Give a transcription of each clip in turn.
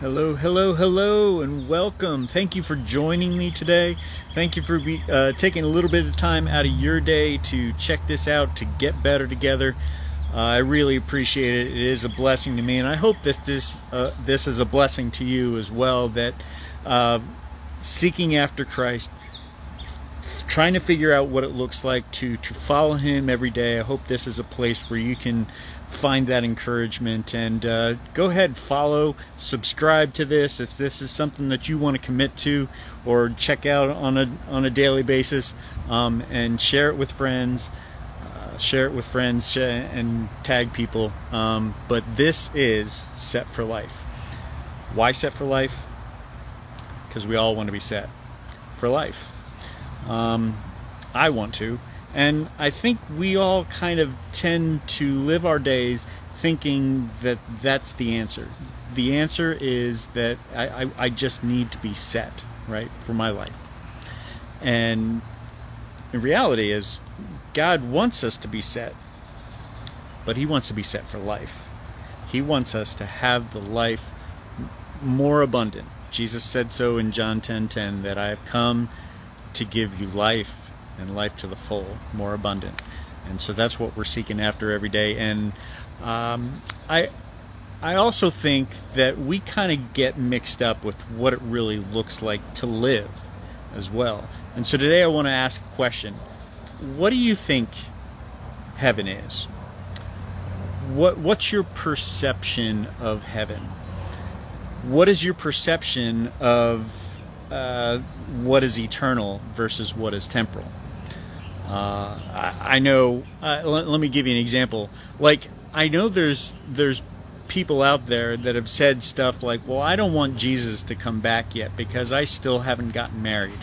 Hello, hello, hello, and welcome. Thank you for joining me today. Thank you for taking a little bit of time out of your day to check this out, to get better together. I really appreciate it. It is a blessing to me, and I hope this is a blessing to you as well. That seeking after Christ, trying to figure out what it looks like to follow Him every day. I hope this is a place where you can find that encouragement, and go ahead, follow, subscribe to this if this is something that you want to commit to or check out on a daily basis, and share it with friends. And tag people. But this is Set for Life. Why Set for Life? Because we all want to be set for life. I want to. And I think we all kind of tend to live our days thinking that that's the answer. The answer is that I just need to be set, right, for my life. And the reality is God wants us to be set, but He wants to be set for life. He wants us to have the life more abundant. Jesus said so in John 10:10, that I have come to give you life, and life to the full, more abundant. And so that's what we're seeking after every day. And I also think that we kind of get mixed up with what it really looks like to live as well. And so today I want to ask a question. What do you think heaven is? What's your perception of heaven? What is your perception of what is eternal versus what is temporal? I know. Let me give you an example. Like, I know there's people out there that have said stuff like, "Well, I don't want Jesus to come back yet because I still haven't gotten married.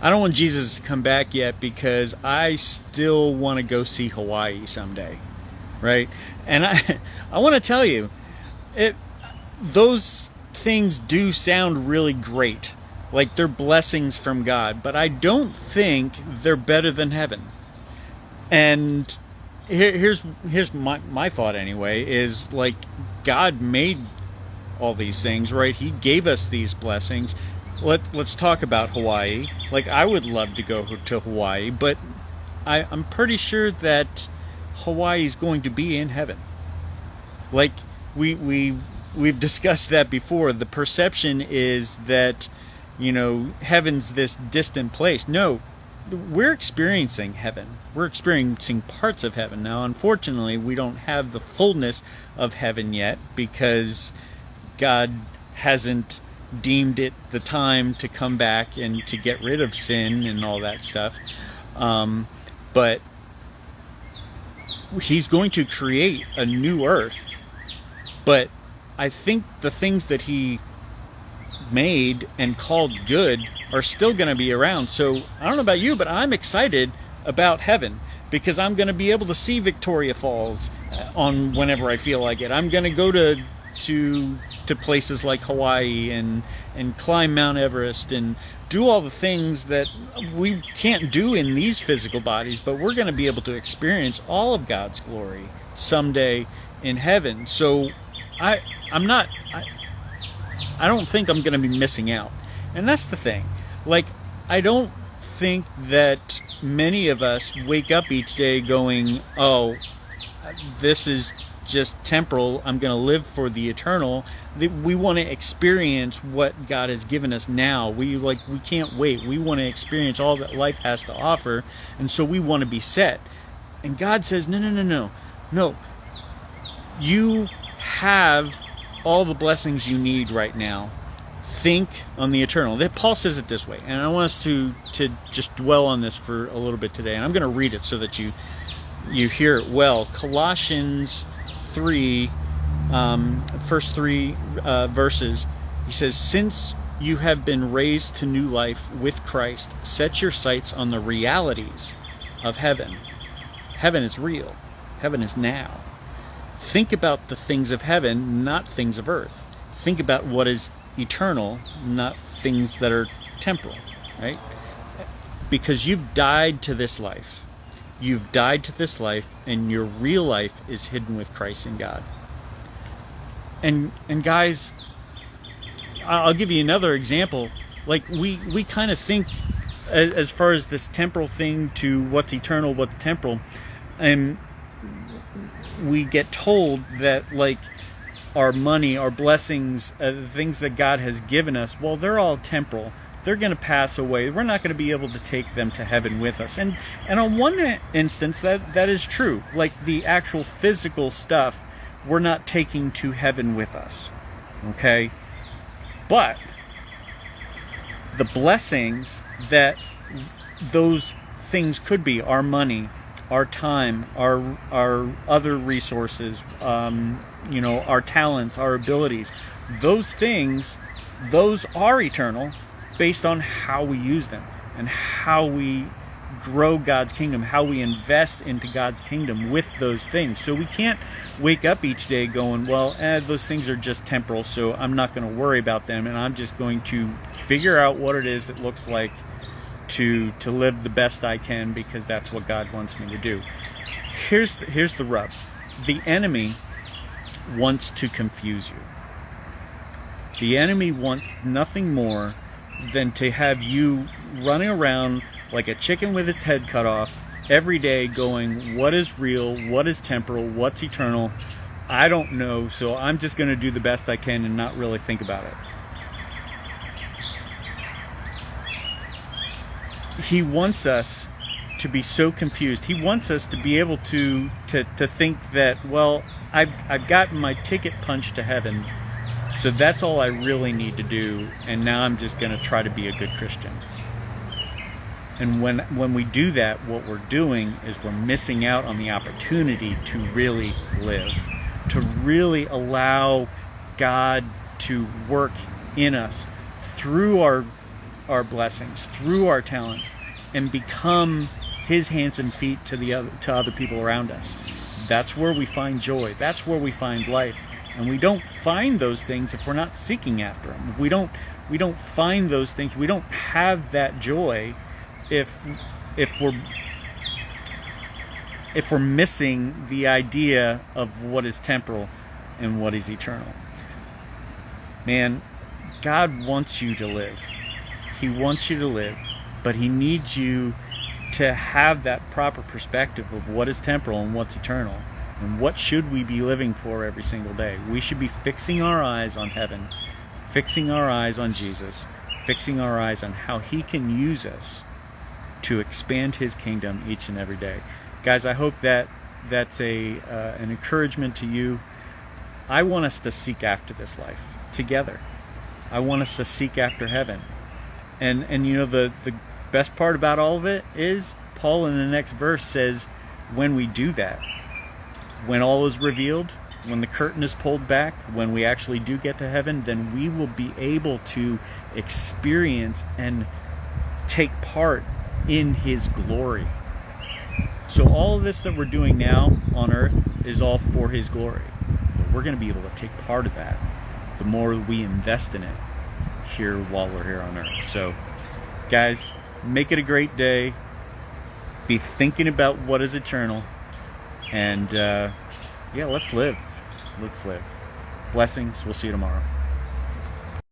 I don't want Jesus to come back yet because I still want to go see Hawaii someday," right? And I want to tell you, those things do sound really great. Like they're blessings from God, but I don't think they're better than heaven. And here's my thought anyway, is like God made all these things, right? He gave us these blessings. Let's talk about Hawaii. Like, I would love to go to Hawaii, but I'm pretty sure that Hawaii is going to be in heaven. Like we've discussed that before. The perception is that, heaven's this distant place. No, we're experiencing heaven. We're experiencing parts of heaven. Now, unfortunately, we don't have the fullness of heaven yet because God hasn't deemed it the time to come back and to get rid of sin and all that stuff. But He's going to create a new earth. But I think the things that He made and called good are still going to be around. So I don't know about you, but I'm excited about heaven because I'm going to be able to see Victoria Falls on whenever I feel like it. I'm going to go to places like Hawaii and climb Mount Everest and do all the things that we can't do in these physical bodies, but we're going to be able to experience all of God's glory someday in heaven. So I don't think I'm going to be missing out. And that's the thing. Like, I don't think that many of us wake up each day going, "Oh, this is just temporal. I'm going to live for the eternal." We want to experience what God has given us now. We can't wait. We want to experience all that life has to offer. And so we want to be set. And God says, no. You have all the blessings you need right now. Think on the eternal. Paul says it this way, and I want us to just dwell on this for a little bit today. And I'm going to read it so that you hear it well. Colossians 3, first 3 verses. He says, "Since you have been raised to new life with Christ, set your sights on the realities of heaven." Heaven is real. Heaven is now. Think about the things of heaven, not things of earth. Think about what is eternal, not things that are temporal, right? Because you've died to this life. You've died to this life, and your real life is hidden with Christ in God. And guys, I'll give you another example. Like we kind of think as far as this temporal thing to what's eternal, what's temporal, and we get told that like our money, our blessings, things that God has given us, well, they're all temporal. They're going to pass away. We're not going to be able to take them to heaven with us. And on one instance, that is true. Like the actual physical stuff, we're not taking to heaven with us. Okay? But the blessings that those things could be, our money, our time, our other resources, our talents, our abilities, those things, those are eternal based on how we use them and how we grow God's kingdom, how we invest into God's kingdom with those things. So we can't wake up each day going, well, those things are just temporal, so I'm not going to worry about them, and I'm just going to figure out what it is it looks like to live the best I can because that's what God wants me to do. Here's the rub. The enemy wants to confuse you. The enemy wants nothing more than to have you running around like a chicken with its head cut off every day going, what is real, what is temporal, what's eternal? I don't know, so I'm just going to do the best I can and not really think about it. He wants us to be so confused. He wants us to be able to think that, well, I've gotten my ticket punched to heaven, so that's all I really need to do, and now I'm just going to try to be a good Christian. And when we do that, what we're doing is we're missing out on the opportunity to really live, to really allow God to work in us through our blessings, through our talents, and become His hands and feet to other people around us. That's where we find joy. That's where we find life. And we don't find those things if we're not seeking after them. We don't find those things. We don't have that joy if we're missing the idea of what is temporal and what is eternal. Man, God wants you to live. He wants you to live, but He needs you to have that proper perspective of what is temporal and what's eternal. And what should we be living for every single day? We should be fixing our eyes on heaven, fixing our eyes on Jesus, fixing our eyes on how He can use us to expand His kingdom each and every day. Guys, I hope that's an encouragement to you. I want us to seek after this life together. I want us to seek after heaven. And the best part about all of it is Paul in the next verse says, when we do that, when all is revealed, when the curtain is pulled back, when we actually do get to heaven, then we will be able to experience and take part in His glory. So all of this that we're doing now on earth is all for His glory. But we're going to be able to take part of that the more we invest in it here while we're here on earth. So guys, make it a great day. Be thinking about what is eternal. And let's live. Let's live. Blessings. We'll see you tomorrow.